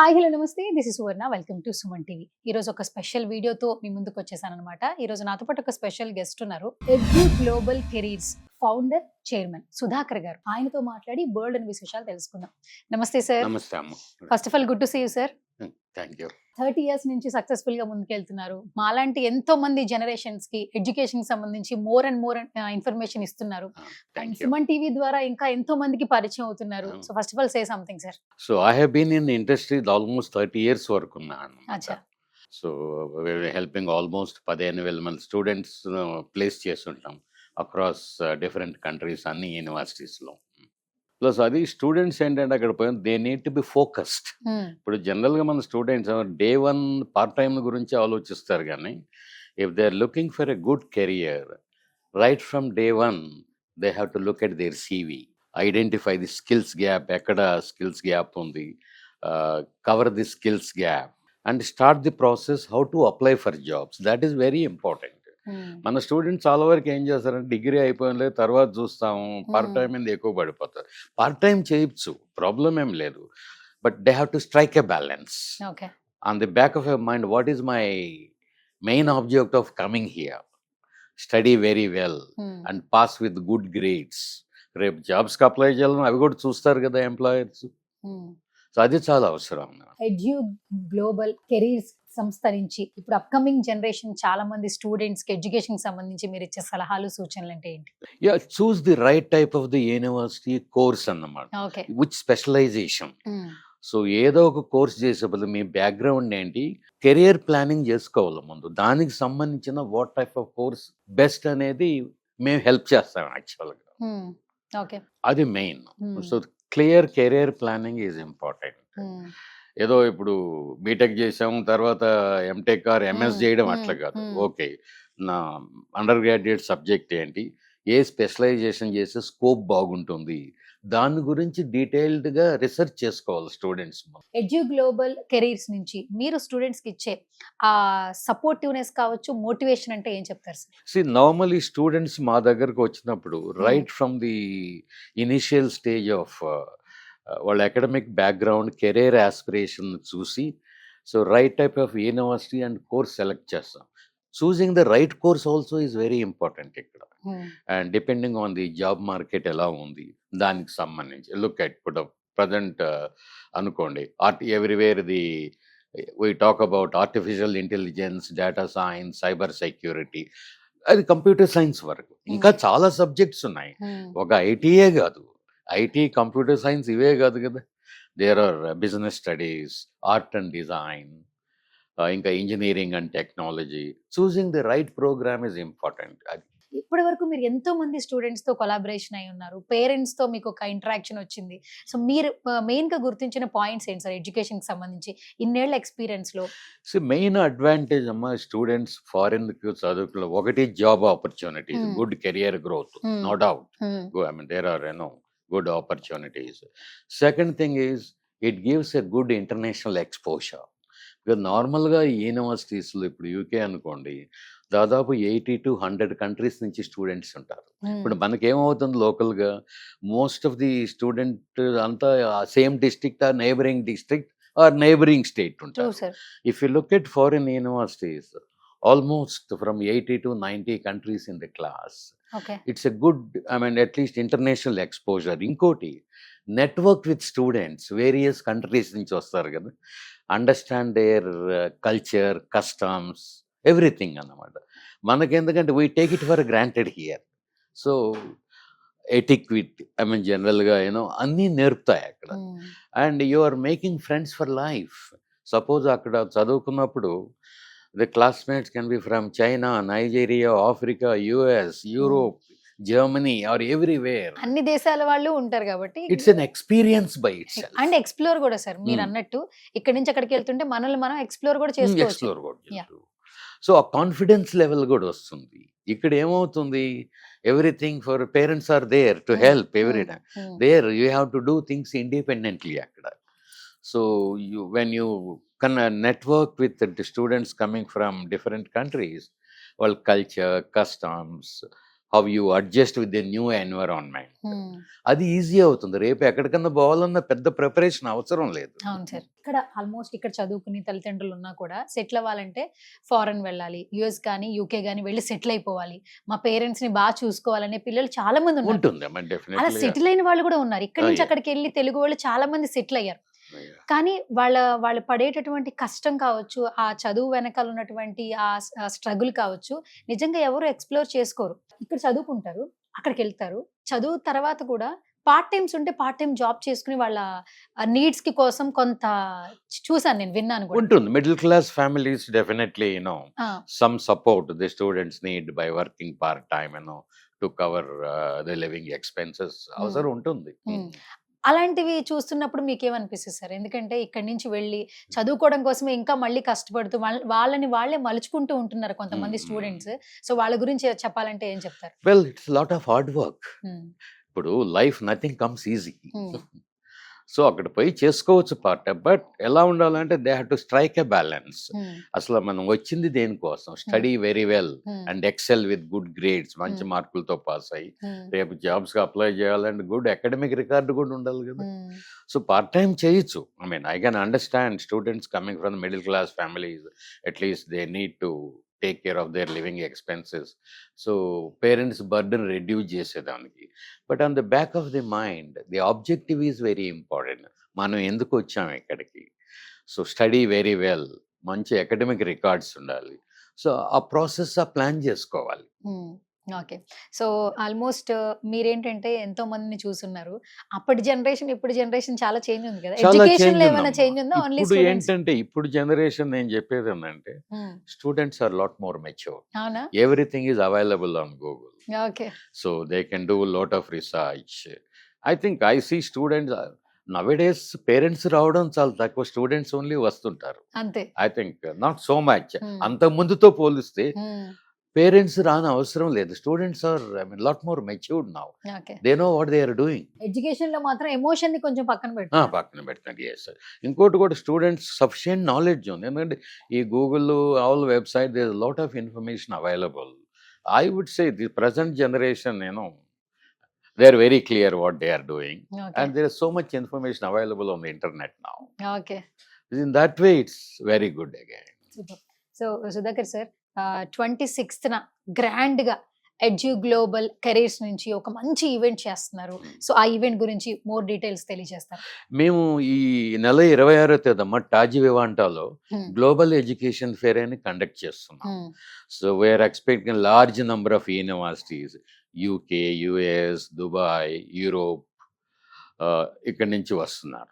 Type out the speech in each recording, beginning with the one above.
Hi hello నమస్తే this is Suvarna welcome to Suman TV. ఈ రోజు ఒక స్పెషల్ వీడియోతో మీ ముందుకు వచ్చేసాను అనమాట. ఈ రోజు నాతో పాటు ఒక స్పెషల్ గెస్ట్ ఉన్నారు. Edu global careers founder chairman Sudhakar గారు. ఆయనతో మాట్లాడి వరల్డ్ అండ్ విశేషాలు తెలుసుకుందాం. నమస్తే సార్. నమస్తే అమ్మ. First of all good to see you sir. Thank you. 30 years నుంచి సక్సెస్ఫుల్ గా ముందుకెళ్తున్నారు. మాలాంటి ఎంతో మంది జనరేషన్స్ కి ఎడ్యుకేషన్ సంబంధించి మోర్ అండ్ మోర్ ఇన్ఫర్మేషన్ ఇస్తున్నారు. Thank you. సుమన్ టీవీ ద్వారా ఇంకా ఎంతో మందికి పరిచయం అవుతున్నారు. So first of all say something sir. So I have been in industry almost 30 years వరకు ఉన్నాను. అచ్చా. సో హెల్పింగ్ ఆల్మోస్ట్ 15,000 మంది స్టూడెంట్స్ ప్లేస్ చేస్తుంటాం అక్రాస్ డిఫరెంట్ కంట్రీస్ అన్ని యూనివర్సిటీస్లో. ప్లస్ అది స్టూడెంట్స్ ఏంటంటే అక్కడ పోయి they need to be focused. ఇప్పుడు జనరల్గా మన స్టూడెంట్స్ డే 1 పార్ట్ టైం గురించి ఆలోచిస్తారు, కానీ if they are looking for a good career right from day 1 they have to look at their CV, identify the skills gap, ఎక్కడ skills gap ఉంది, cover the skills gap and start the process how to apply for jobs. That is very important. మన students చాలా వరకు ఏం చేస్తారంటే degree అయిపోయిన తర్వాత చూస్తాము, పార్ట్ టైం మీద ఎక్కువ పడిపోతారు. పార్ట్ టైం చేయొచ్చు, ప్రాబ్లం ఏం లేదు, but they have to strike a balance on the back of your mind. What is my main object of coming here? Study very well and pass with good grades. రేపు జాబ్స్కి apply చేయాలని అవి కూడా చూస్తారు కదా employers. So అది చాలా అవసరం. ఎడ్యూ గ్లోబల్ కెరీర్స్ సంస్థ నుంచి ఇప్పుడు అప్కమింగ్ జనరేషన్ చాలా మంది స్టూడెంట్స్ కి ఎడ్యుకేషన్ సంబంధించి మీరు ఇచ్చే సలహాలు సూచనలు అంటే ఏంటి? Yeah, choose the right type of the university course అన్నమాట, విచ్ స్పెషలైజేషన్. సో ఏదో ఒక కోర్స్ చేసే బదులు మీ బ్యాక్గ్రౌండ్ ఏంటి, కెరియర్ ప్లానింగ్ చేసుకోవాలి ముందు. దానికి సంబంధించిన what type of course best అనేది మేము హెల్ప్ చేస్తాం యాక్చువల్గా. అది main. So clear career planning is important. ఏదో ఇప్పుడు బీటెక్ చేసాము తర్వాత ఎంటెక్ ఆర్ ఎంఎస్ చేయడం అట్లా కాదు. ఓకే, నా అండర్ గ్రాడ్యుయేట్ సబ్జెక్ట్ ఏంటి, ఏ స్పెషలైజేషన్ చేస్తే స్కోప్ బాగుంటుంది, దాని గురించి డీటెయిల్డ్గా రీసెర్చ్ చేసుకోవాలి స్టూడెంట్స్. ఎడ్యూ గ్లోబల్ కెరీర్స్ నుంచి మీరు స్టూడెంట్స్కి ఇచ్చే ఆ సపోర్టివ్నెస్ కావచ్చు, మోటివేషన్ అంటే ఏం చెప్తారు సార్? సి నార్మలీ స్టూడెంట్స్ మా దగ్గరకు వచ్చినప్పుడు right from the initial stage of వాళ్ళ అకాడమిక్ బ్యాక్గ్రౌండ్, కెరీర్ ఆస్పిరేషన్ చూసి so right type of university and course select చేస్తాం. Choosing the right course also is very important ఇక్కడ. And depending on the job market ఎలా ఉంది దానికి సంబంధించి look at ఇప్పుడు present అనుకోండి everywhere the we talk about artificial intelligence, data science, cyber security, అది computer science వరకు ఇంకా చాలా సబ్జెక్ట్స్ ఉన్నాయి. ఒక ఐటీయే కాదు, ఐటీ, కంప్యూటర్ సైన్స్ ఇవే కాదు కదా. There are business studies, art and design, ఇంకా engineering and technology. Choosing the right programme is important. ఇప్పటి వరకు మీరు ఎంతో మంది స్టూడెంట్స్ తో కొలాబరేషన్ అయి ఉన్నారు, పేరెంట్స్ తో మీకు ఒక ఇంటరాక్షన్ వచ్చింది. సో మీరు మెయిన్ గా గుర్తించిన పాయింట్స్ ఏంటి సార్ ఎడ్యుకేషన్ కి సంబంధించి ఇన్నేళ్ల ఎక్స్పీరియన్స్ లో? సో మెయిన్ అడ్వాంటేజ్ అమ్మా స్టూడెంట్స్ ఫారిన్ కి చదువుకున్న ఒకటి job opportunities, good career growth, no doubt. I mean there are good opportunities. Second thing is it gives a good international exposure. Because నార్మల్గా యూనివర్సిటీస్లో ఇప్పుడు యూకే అనుకోండి దాదాపు 80 to 100 కంట్రీస్ నుంచి students ఉంటారు. ఇప్పుడు మనకేమవుతుంది లోకల్గా మోస్ట్ ఆఫ్ ది స్టూడెంట్ అంతా same district or neighbouring district or neighbouring state ఉంటారు. If you look at foreign universities almost from 80 to 90 countries in the class. It's a good, I mean, at least international exposure. Inkoti, network with students, various countries nunchi vastaru kada, understand their culture, customs, everything annamata. Manaki endukante we take it for granted here. So etiquette, I mean, general ga anni nerputayi akkada. And you are making friends for life. Suppose akkada chaduvukunnappudu the classmates can be from China, Nigeria, Africa, US, Europe, Germany or everywhere. అన్ని దేశాల వాళ్ళు ఉంటారు కాబట్టి it's an experience by itself. And explore కూడా sir మీరు అన్నట్టు ఇక్కడ నుంచి అక్కడికి వెళ్తుంటే మనల్ని మనం ఎక్స్ప్లోర్ కూడా చేసుకోవచ్చు. సో ఆ కాన్ఫిడెన్స్ లెవెల్ కూడా వస్తుంది. ఇక్కడ ఏమవుతుంది, everything for parents are there to help every time. There you have to do things independently అక్కడ. So when you can network with the students coming from different countries, well, culture, customs, how you adjust with the new environment. అది easy అవుతుంది. రేపు ఎక్కడికన్నా పోవాలన్న పెద్ద preparation అవసరం లేదు. అవును sir. ఇక్కడ ఆల్మోస్ట్ ఇక్కడ చదువుకుని తల్లిదండ్రులు ఉన్నా కూడా సెటిల్ అవ్వాలంటే ఫారెన్ వెళ్ళాలి, యుఎస్ కానీ యూకే కానీ వెళ్ళి సెటిల్ అయిపోవాలి, మా పేరెంట్స్ ని బాగా చూసుకోవాలనే పిల్లలు చాలా మంది ఉన్నారు. ఉంటుంది అలా డెఫినెట్లీ. సెటిల్ అయిన వాళ్ళు కూడా ఉన్నారు. ఇక్కడ నుంచి yeah. అక్కడికి వెళ్ళి తెలుగు వాళ్ళు చాలా మంది సెటిల్ అయ్యారు. కానీ వాళ్ళు పడేటటువంటి కష్టం కావచ్చు, ఆ చదువు వెనకాల ఉన్నటువంటి ఆ స్ట్రగుల్ కావచ్చు, నిజంగా ఎవరు ఎక్స్ప్లోర్ చేసుకోరు. ఇక్కడ చదువుకుంటారు, అక్కడికి వెళ్తారు, చదువు తర్వాత కూడా పార్ట్ టైమ్స్ ఉంటే పార్ట్ టైం జాబ్ చేసుకుని వాళ్ళ నీడ్స్ కి కోసం కొంత చూసాను, నేను విన్నాను కూడా. ఉంటుంది. మిడిల్ క్లాస్ ఫ్యామిలీస్ డెఫినెట్లీ ఆ, some support the students need by working part time to cover the living expenses అవసరం ఉంటుంది. అలాంటివి చూస్తున్నప్పుడు మీకేమనిపిస్తుంది సార్? ఎందుకంటే ఇక్కడి నుంచి వెళ్ళి చదువుకోవడం కోసమే ఇంకా మళ్ళీ కష్టపడుతూ వాళ్ళని వాళ్ళే మలుచుకుంటూ ఉంటున్నారు కొంతమంది స్టూడెంట్స్. సో వాళ్ళ గురించి చెప్పాలంటే ఏం చెప్తారు? Well, it's lot of hard work. Um, ఇప్పుడు life nothing comes easy. Um, so అక్కడ పోయి చేసుకోవచ్చు పార్ట్ టైం, బట్ ఎలా ఉండాలంటే they have to strike a balance. Um, అసలు మనం వచ్చింది దేనికోసం? Study very well um, and excel with good grades, మంచి మార్కులతో పాస్ అయ్యి ఉమ్, రేపు జాబ్స్కి అప్లై చేయాలంటే గుడ్ అకాడమిక్ రికార్డు కూడా ఉండాలి కదా. ఉమ్, సో పార్ట్ టైం చేయొచ్చు. I can understand students coming from middle class families, at least they need to take care of their living expenses. So parents burden reduce చేసేదానికి. But on the back of the mind the objective is very important. మనం ఎందుకు వచ్చాము ఇక్కడికి? So study very well, మంచి academic records ఉండాలి. So ఆ process plan చేసుకోవాలి. Um. Okay. So almost మీరేంటంటే ఎంతో మందిని చూసున్నారు. అప్పటి జనరేషన్ ఇప్పుడు జనరేషన్ చాలా చేంజ్ ఉంది కదా. చాలా ఎడ్యుకేషన్ చేంజ్ లో ఏమైనా చేంజ్ ఉందా? ఓన్లీ ఇప్పుడు స్టూడెంట్స్? ఏంటంటే ఇప్పుడు జనరేషన్ నేను చెప్పేది ఏంటంటే students are lot more mature. అవునా? Everything is available on Google. Okay. So they can do a lot of research. I think I see students nowadays parents రావడం చాలా తక్కువ, స్టూడెంట్స్ ఓన్లీ వస్తుంటారు. అంతే. I think not so much. Hmm. అంత ముందుతో పోలిస్తే ఉమ్, పేరెంట్స్ రాని అవసరం లేదు. Students are lot more matured now. Okay. They know what they are doing. Education లో మాత్రం ఎమోషన్ ని కొంచెం పక్కన పెడతారు. పక్కన పెట్టండి. ఎస్, ఇంకోటి కూడా స్టూడెంట్స్ సఫిషియంట్ నాలెడ్జ్ ఉంది. ఎందుకంటే ఈ Google all website there lot of information available. I would say the present generation they are very clear what they are doing, okay. and there is so much information available on the internet now. Okay. In that way it's very good again. Super. So Sudhakar sir, 26th grand గా ఎడ్యు global careers నుంచి ఒక మంచి event చేస్తున్నారు. So ఆ event గురించి more details తెలియజేస్తారు. మేము ఈ నెల 26వ తేదీ టాజీ వివాంటాలో Hmm. గ్లోబల్ ఎడ్యుకేషన్ ఫేర్ అని కండక్ట్ చేస్తున్నాం. Hmm. So we are expecting large number of universities, UK, US, Dubai, Europe, ఇక్కడి నుంచి వస్తున్నారు,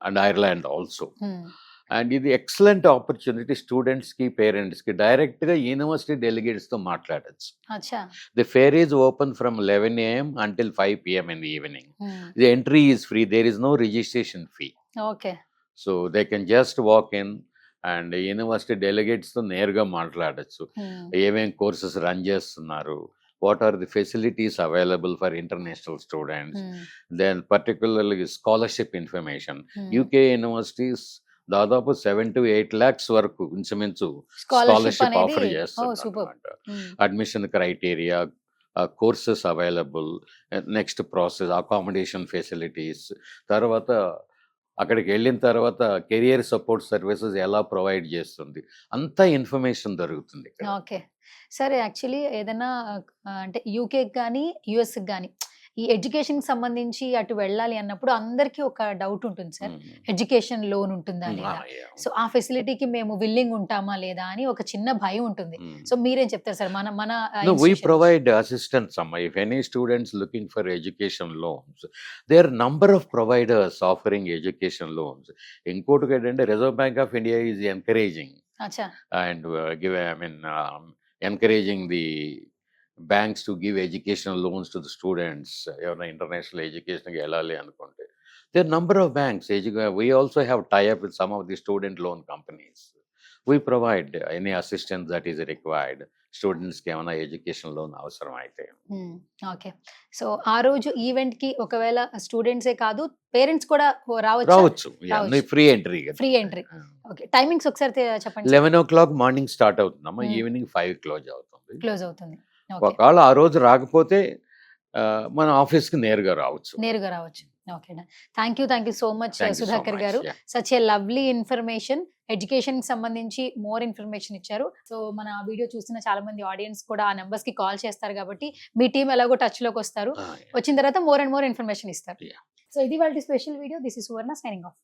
and Ireland also. Hmm. And ఇది ఎక్సలెంట్ ఆపర్చునిటీ స్టూడెంట్స్కి, పేరెంట్స్కి డైరెక్ట్గా యూనివర్సిటీ డెలిగేట్స్తో మాట్లాడచ్చు. అచ్చా. The fair is open from 11 a.m. until 5 p.m. in the evening. Hmm. The entry is free. There is no registration fee. Okay. So they can just walk in and university డెలిగేట్స్తో నేరుగా మాట్లాడచ్చు. Hmm. ఏమేం courses run చేస్తున్నారు, what are the facilities available for international students, Hmm. then particularly scholarship information. Hmm. UK universities దాదాపు 7 to 8 lakhs వరకు ఇంచుమించు Scholarship scholarship అనేది- offer Oh, చేస్తారు super. అన్నమాట. Hmm. Admission criteria, courses available, next process, accommodation facilities, తర్వాత అక్కడికి వెళ్ళిన తర్వాత కెరియర్ సపోర్ట్ సర్వీసెస్ ఎలా ప్రొవైడ్ చేస్తుంది, అంతా ఇన్ఫర్మేషన్ దొరుకుతుంది ఇక్కడ. ఓకే. సరే, యాక్చువల్లీ ఏదైనా అంటే యూకే కానీ యుఎస్ కానీ ఈ ఎడ్యుకేషన్ కి సంబంధించి అటు వెళ్ళాలి అన్నప్పుడు అందరికీ ఒక డౌట్ ఉంటుంది సార్. ఎడ్యుకేషన్ లోన్ ఉంటుందా లేదా, సో ఆ ఫెసిలిటీకి మేము విల్లింగ్ ఉంటామా లేదా అని ఒక చిన్న భయం ఉంటుంది. సో మీరేం చెప్తారు సార్? మన మన No, we provide assistance. If any students looking for education loans, there are number of providers offering education loans. ఇంకోటి ఏంటంటే reserve bank of India is encouraging అచ్చా. and encouraging the banks to give educational loans to the students. ఎవరైనా international ఎడ్యుకేషన్కి వెళ్ళాలి అనుకుంటే there are number of banks. We also have tie-up with some of the student loan companies. We provide any assistance that is required. స్టూడెంట్స్కి ఏమైనా education loan అవసరం అయితే. Okay. So ఆ రోజు ఈవెంట్ కి ఒకవేళ స్టూడెంట్సే కాదు పేరెంట్స్ కూడా రావచ్చు. రావచ్చు. రావచ్చు. Free entry. Free entry. Okay. Timings ఒకసారి చెప్పండి. 11 o'clock మార్నింగ్ స్టార్ట్ అవుతుందమ్మా, Hmm. ఈవినింగ్ 5 క్లోజ్ అవుతుంది. క్లోజ్ అవుతుంది. ఓకే, ఒకవేళ ఆ రోజు రాకపోతే మన ఆఫీస్కి నేరుగా రావచ్చు. నేరుగా రావచ్చు. Okay, thank you so much Thank you so Sudhakar much. గారు. Yeah. Such a lovely information, education కి సంబంధించి మోర్ ఇన్ఫర్మేషన్ ఇచ్చారు. సో మన వీడియో చూసిన చాలా మంది ఆడియన్స్ కూడా ఆ నెంబర్స్ కి కాల్ చేస్తారు కాబట్టి మీ టీం ఎలాగో టచ్ లోకి వస్తారు. Yeah. వచ్చిన తర్వాత మోర్ అండ్ మోర్ ఇన్ఫర్మేషన్ ఇస్తారు. Yeah. సో ఇది వాళ్ళ special video. This is Suvarna signing off.